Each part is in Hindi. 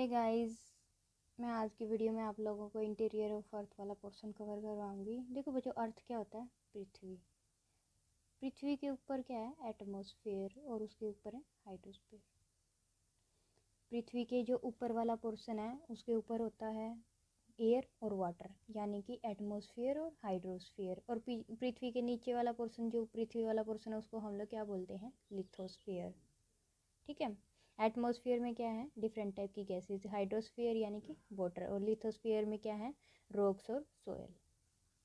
हे गाइस, मैं आज की वीडियो में आप लोगों को इंटीरियर ऑफ अर्थ वाला पोर्शन कवर करवाऊंगी। देखो बच्चों, अर्थ क्या होता है? पृथ्वी। पृथ्वी के ऊपर क्या है? एटमॉस्फेयर, और उसके ऊपर है हाइड्रोस्फीयर। पृथ्वी के जो ऊपर वाला पोर्शन है उसके ऊपर होता है एयर और वाटर, यानी कि एटमॉस्फेयर और हाइड्रोस्फीयर। और पृथ्वी के नीचे वाला पोर्शन, जो पृथ्वी वाला पोर्शन है, उसको हम लोग क्या बोलते हैं? लिथोस्फीयर। ठीक है। एटमॉस्फेयर में क्या है? डिफरेंट टाइप की गैसेज। हाइड्रोस्फीयर यानी कि वाटर, और लिथोस्फीयर में क्या है? रॉक्स और soil.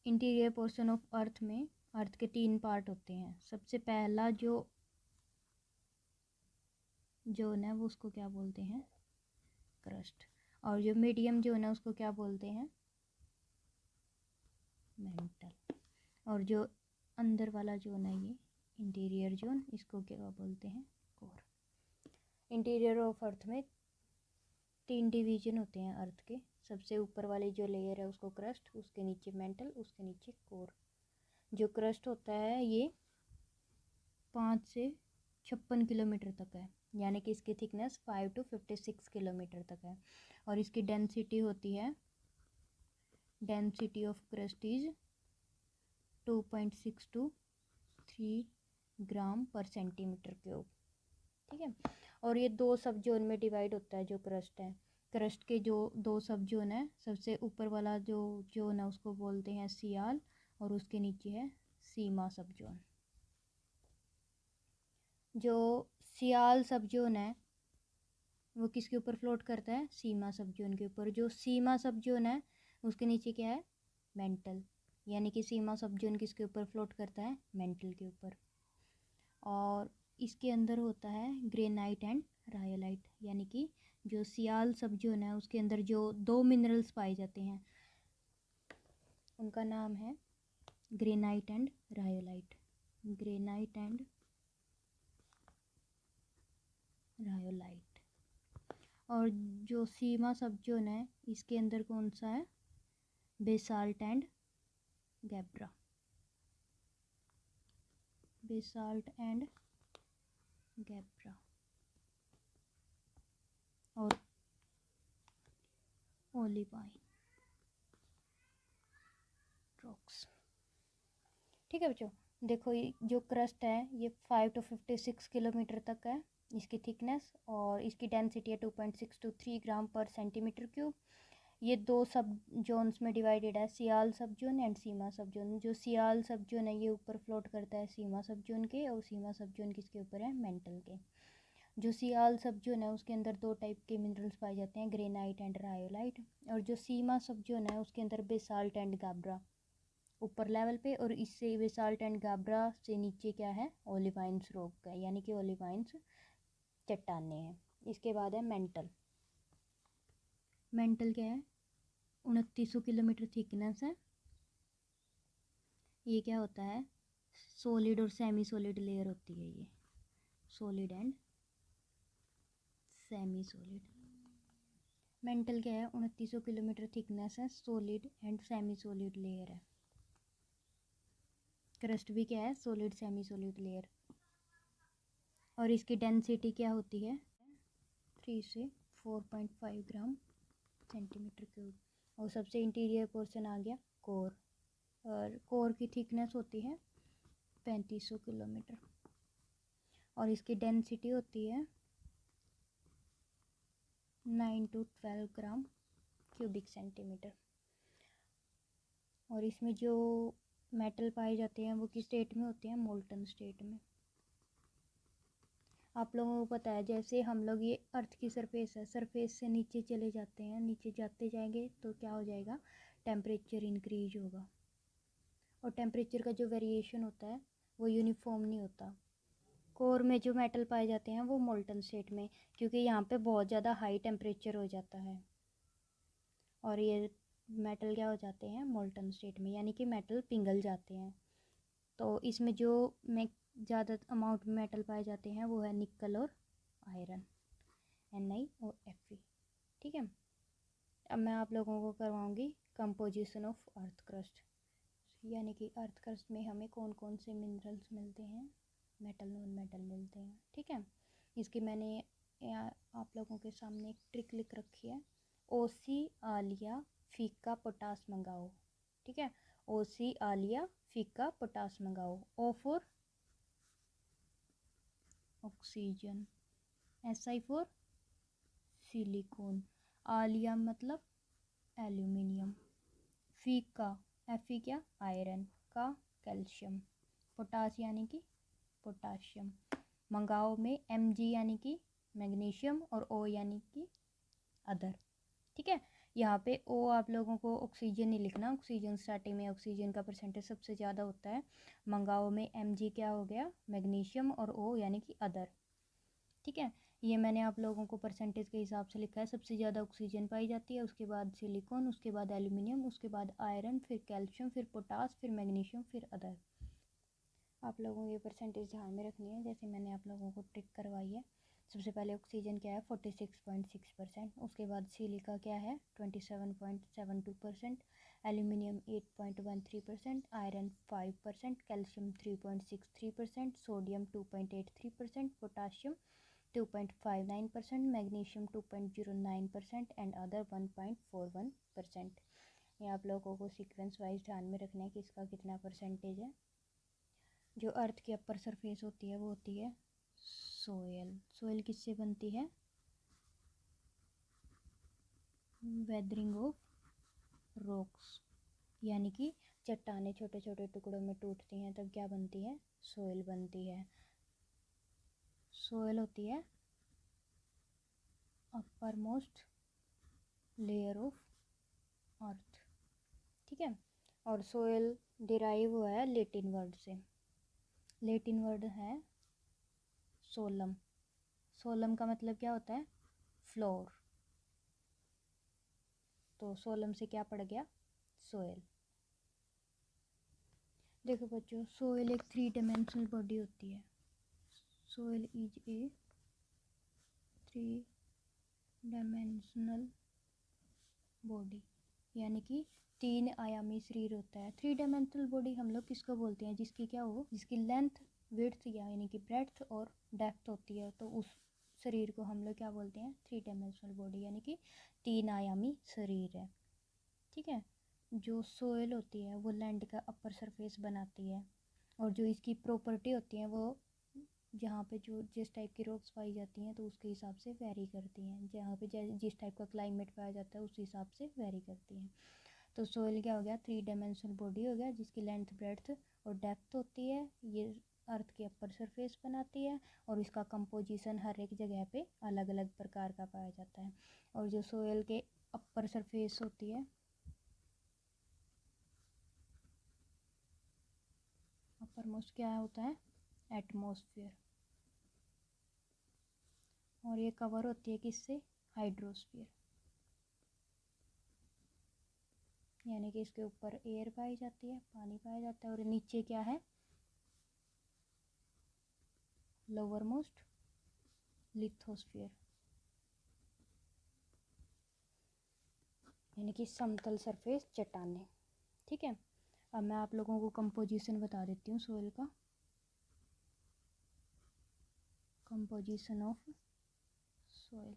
Interior portion of earth में अर्थ के 3 पार्ट होते हैं। सबसे पहला जो जोन है वो उसको क्या बोलते हैं? क्रस्ट। और जो मीडियम जोन है उसको क्या बोलते हैं? मेंटल। और जो अंदर वाला जोन है ये इंटीरियर जोन, इसको क्या बोलते हैं? कोर। इंटीरियर ऑफ अर्थ में 3 डिवीजन होते हैं अर्थ के। सबसे ऊपर वाली जो लेयर है उसको क्रस्ट, उसके नीचे मेंटल, उसके नीचे कोर। जो क्रस्ट होता है ये 5 से 56 किलोमीटर तक है, यानी कि इसकी थिकनेस 5 to 56 किलोमीटर तक है। और इसकी डेंसिटी होती है, density of crust is 2.6 to 3 ग्राम पर सेंटीमीटर क्यूब। ठीक है। और ये 2 सब जोन में डिवाइड होता है जो क्रस्ट है। क्रस्ट के जो 2 सब जोन है, सबसे ऊपर वाला जो जोन है उसको बोलते हैं सियाल, और उसके नीचे है सीमा सब जोन। जो सियाल सब जोन है वो किसके ऊपर फ्लोट करता है? सीमा सब जोन के ऊपर। जो सीमा सब जोन है उसके नीचे क्या है? मेंटल। यानी कि सीमा सब जोन किसके ऊपर फ्लोट करता है? मेंटल के ऊपर। और इसके अंदर होता है ग्रेनाइट एंड रायोलाइट, यानी कि जो सियाल सब जोन है उसके अंदर जो 2 मिनरल्स पाए जाते हैं उनका नाम है granite and rhyolite. Granite and rhyolite. और जो सीमा सब जोन है इसके अंदर कौन सा है? Basalt and gabbro. Basalt and gabbro. और ओलिवाइन रॉक्स। ठीक है बच्चों, देखो ये जो क्रस्ट है ये 5 to 56 किलोमीटर तक है इसकी थिकनेस, और इसकी डेंसिटी है 2.6 to 3 ग्राम पर सेंटीमीटर क्यूब। ये 2 सब जोन्स में डिवाइडेड है, सियाल सब जोन एंड सीमा सब जोन। जो सियाल सब जोन है ये ऊपर फ्लोट करता है सीमा सब जोन के, और सीमा सब जोन किसके ऊपर है? मेंटल के। जो सियाल सब जोन है उसके अंदर 2 टाइप के मिनरल्स पाए जाते हैं, ग्रेनाइट एंड रायोलाइट। और जो सीमा सब जोन है उसके अंदर बेसाल्ट एंड गाब्रा ऊपर लेवल पे, और इससे बेसाल्ट एंड गाब्रा से नीचे क्या है? ओलिवाइन्स रॉक का, यानी कि ओलिवाइन्स चट्टाने हैं। इसके बाद है मेंटल। मेंटल क्या है? 2900 किलोमीटर थिकनेस है। ये क्या होता है? सॉलिड और सेमी सॉलिड लेयर होती है ये, solid and semi solid. Mental क्या है? 2900 किलोमीटर थिकनेस है, solid and semi solid layer है। क्रस्ट भी क्या है? Solid semi solid layer. और इसकी डेंसिटी क्या होती है? 3 से 4.5 ग्राम सेंटीमीटर क्यूब। और सबसे इंटीरियर पोर्शन आ गया कोर, और कोर की थिकनेस होती है 3500 किलोमीटर, और इसकी डेंसिटी होती है 9 to 12 ग्राम क्यूबिक सेंटीमीटर। और इसमें जो मेटल पाए जाते हैं वो किस स्टेट में होते हैं? मोल्टन स्टेट में। आप लोगों को पता है जैसे हम लोग, ये अर्थ की सरफेस है, सरफेस से नीचे चले जाते हैं, नीचे जाते जाएंगे तो क्या हो जाएगा? टेम्परेचर इंक्रीज होगा। और टेम्परेचर का जो वेरिएशन होता है वो यूनिफॉर्म नहीं होता। कोर में जो मेटल पाए जाते हैं वो मोल्टन स्टेट में, क्योंकि यहाँ पे बहुत ज़्यादा हाई टेम्परेचर हो जाता है, और ये मेटल क्या हो जाते हैं? मोल्टन स्टेट में, यानी कि मेटल पिघल जाते हैं। तो इसमें जो में ज़्यादा अमाउंट में मेटल पाए जाते हैं वो है निकल और आयरन, Ni और Fe। ठीक है। अब मैं आप लोगों को करवाऊंगी कंपोजिशन ऑफ अर्थ क्रस्ट, यानी कि अर्थ क्रस्ट में हमें कौन कौन से मिनरल्स मिलते हैं, मेटल नॉन मेटल मिलते हैं। ठीक है। इसकी मैंने आप लोगों के सामने एक ट्रिक लिख रखी है, ओसी आलिया फीका पोटास मंगाओ। ठीक है, ओसी आलिया फीका पोटास मंगाओ। O for oxygen, S I for silicon, आलिया मतलब एल्यूमिनियम, फीका एफ ई क्या आयरन का कैल्शियम, पोटास यानी कि पोटाशियम, मंगाओ में एम जी यानी कि मैग्नीशियम और ओ यानी कि अदर। ठीक है, यहाँ पे ओ आप लोगों को ऑक्सीजन नहीं लिखना, ऑक्सीजन स्टार्टिंग में ऑक्सीजन का परसेंटेज सबसे ज़्यादा होता है। मंगाओ में एम जी क्या हो गया मैग्नीशियम और ओ यानी कि अदर। ठीक है, ये मैंने आप लोगों को परसेंटेज के हिसाब से लिखा है। सबसे ज़्यादा ऑक्सीजन पाई जाती है, उसके बाद सिलिकॉन, उसके बाद एल्यूमिनियम, उसके बाद आयरन, फिर कैल्शियम, फिर पोटास, फिर मैग्नीशियम, फिर अदर। आप लोगों को ये परसेंटेज ध्यान में रखनी है, जैसे मैंने आप लोगों को ट्रिक करवाई है। सबसे पहले ऑक्सीजन क्या है 46.6%, उसके बाद सिलिका क्या है 27.72%, aluminium 8.13%, iron 5%, calcium 3.63%, sodium 2.83%, potassium 2.59%, magnesium 2.09% and other 1.41%। ये आप लोगों को सीक्वेंस वाइज ध्यान में रखना है कि इसका कितना परसेंटेज है। जो अर्थ की अपर सरफेस होती है वो होती है सोयल। सोयल किससे बनती है, वेदरिंग ऑफ रॉक्स, यानी कि चट्टानें छोटे छोटे टुकड़ों में टूटती हैं तब क्या बनती है, सोयल बनती है। सोयल होती है upper most layer of earth. ठीक है, और सोयल डिराइव हुआ है लेटिन वर्ड से। लेटिन वर्ड है सोलम। सोलम का मतलब क्या होता है, फ्लोर। तो सोलम से क्या पड़ गया, सोयल। देखो बच्चों, सोयल एक 3 डायमेंशनल बॉडी होती है। Soil is a 3 dimensional body, यानी कि 3 आयामी शरीर होता है। 3 डायमेंशनल बॉडी हम लोग किसको बोलते हैं, जिसकी क्या हो, जिसकी लेंथ विड्थ यानी कि ब्रेड्थ और डेप्थ होती है, तो उस शरीर को हम लोग क्या बोलते हैं, 3 डायमेंशनल बॉडी, यानी कि 3 आयामी शरीर है। ठीक है, जो सोयल होती है वो लैंड का अपर सरफेस बनाती है, और जो इसकी प्रॉपर्टी होती है वो जहाँ पे जो जिस टाइप की रॉक्स पाई जाती हैं तो उसके हिसाब से वेरी करती हैं। जहाँ पे जिस टाइप का क्लाइमेट पाया जाता है उस हिसाब से वेरी करती हैं। तो सोयल क्या हो गया, 3 डायमेंशनल बॉडी हो गया, जिसकी लेंथ ब्रेड्थ और डेप्थ होती है। ये अर्थ की अपर सरफेस बनाती है, और इसका कंपोजिशन हर एक जगह पे अलग अलग प्रकार का पाया जाता है। और जो सोयल के अपर सरफेस होती है, अपर मोस्ट क्या होता है, एटमॉस्फेयर, और ये कवर होती है किससे, हाइड्रोस्फीयर, यानी कि इसके ऊपर एयर पाई जाती है, पानी पाया जाता है। और नीचे क्या है, लोअर मोस्ट लिथोस्फीयर, यानी कि समतल सरफेस चट्टानें। ठीक है, अब मैं आप लोगों को कंपोजिशन बता देती हूँ सोइल का। Composition of soil,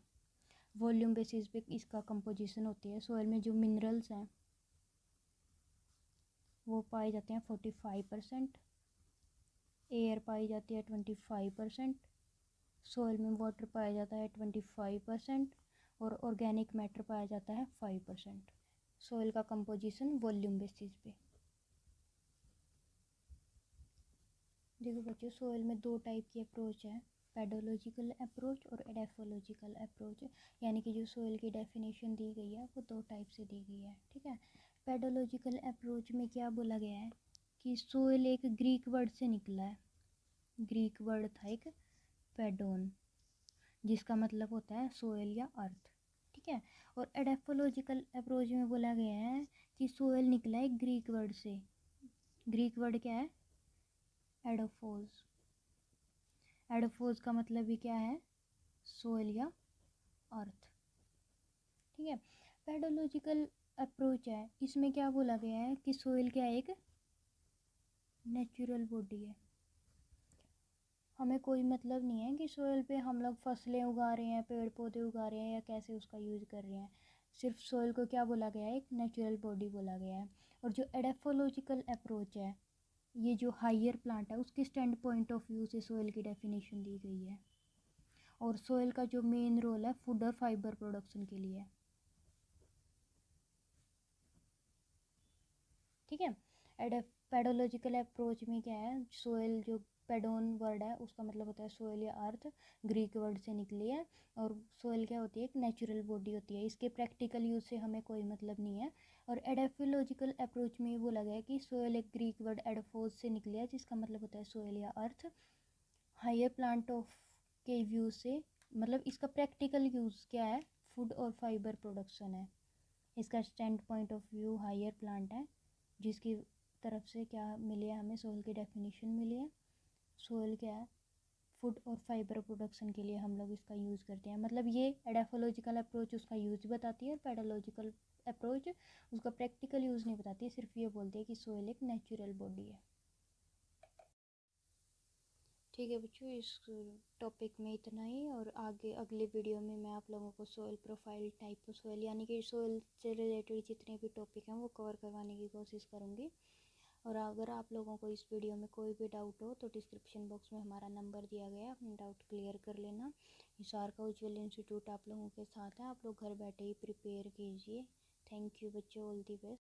volume basis पे इसका कंपोजिशन होती है। सोइल में जो मिनरल्स हैं वो पाए जाते हैं 45%, एयर पाई जाती है 25%, सोइल में वाटर पाया जाता है 25%, और ऑर्गेनिक मैटर पाया जाता है 5%। सोइल का कंपोजिशन वॉल्यूम बेसिस पे। देखो बच्चों, सोइल में 2 टाइप की अप्रोच है, पेडोलॉजिकल अप्रोच और एडेफोलॉजिकल अप्रोच, यानी कि जो सोइल की डेफिनेशन दी गई है वो 2 टाइप से दी गई है। ठीक है, पेडोलॉजिकल अप्रोच में क्या बोला गया है कि सोइल एक ग्रीक वर्ड से निकला है। ग्रीक वर्ड था एक पेडोन, जिसका मतलब होता है सोइल या अर्थ। ठीक है, और एडेफोलॉजिकल अप्रोच में बोला गया है कि सोइल निकला है ग्रीक वर्ड से। ग्रीक वर्ड क्या है, एडोफोस। एडोफोस का मतलब भी क्या है, सोइल या अर्थ। ठीक है, पेडोलॉजिकल अप्रोच है, इसमें क्या बोला गया है कि सोइल क्या एक नेचुरल बॉडी है। हमें कोई मतलब नहीं है कि सोयल पे हम लोग फसलें उगा रहे हैं, पेड़ पौधे उगा रहे हैं या कैसे उसका यूज़ कर रहे हैं। सिर्फ सोयल को क्या बोला गया है, एक नेचुरल बॉडी बोला गया है। और जो एडेफोलॉजिकल अप्रोच है, ये जो हायर प्लांट है, उसके स्टैंड पॉइंट ऑफ व्यू से सोयल की डेफिनेशन दी गई है। और सोयल का जो मेन रोल है फूड और फाइबर प्रोडक्शन के लिए, ठीक है। पेडोलॉजिकल अप्रोच में क्या है, सोयल जो पेडोन वर्ड है उसका मतलब होता है सोयल या अर्थ, ग्रीक वर्ड से निकली है। और सोयल क्या होती है, एक नेचुरल बॉडी होती है, इसके प्रैक्टिकल यूज से हमें कोई मतलब नहीं है। और एडेफोलॉजिकल अप्रोच में ये बोला गया है कि सोयल एक ग्रीक वर्ड एडोफोस से निकली है, जिसका मतलब होता है सोयल या अर्थ। हायर प्लांट ऑफ के व्यू से मतलब इसका प्रैक्टिकल यूज़ क्या है, फूड और फाइबर प्रोडक्शन है। इसका stand point of view higher plant है, जिसकी तरफ से क्या मिली है, हमें सोयल की डेफिनेशन मिली है। सोयल क्या है, फूड और फाइबर प्रोडक्शन के लिए हम लोग इसका यूज़ करते हैं। मतलब ये एडाफोलॉजिकल अप्रोच उसका यूज़ बताती है और पेडोलॉजिकल अप्रोच उसका प्रैक्टिकल यूज़ नहीं बताती है, सिर्फ ये बोलती है कि सोयल एक नेचुरल बॉडी है। ठीक है बच्चों, इस टॉपिक में इतना ही। और आगे अगले वीडियो में मैं आप लोगों को soil profile, type of soil, यानी कि सोयल से रिलेटेड जितने भी टॉपिक हैं वो कवर करवाने की कोशिश करूँगी। और अगर आप लोगों को इस वीडियो में कोई भी डाउट हो तो डिस्क्रिप्शन बॉक्स में हमारा नंबर दिया गया है, अपने डाउट क्लियर कर लेना। हिसार का उज्ज्वल इंस्टीट्यूट आप लोगों के साथ है, आप लोग घर बैठे ही प्रिपेयर कीजिए। थैंक यू बच्चों, ऑल दी बेस्ट।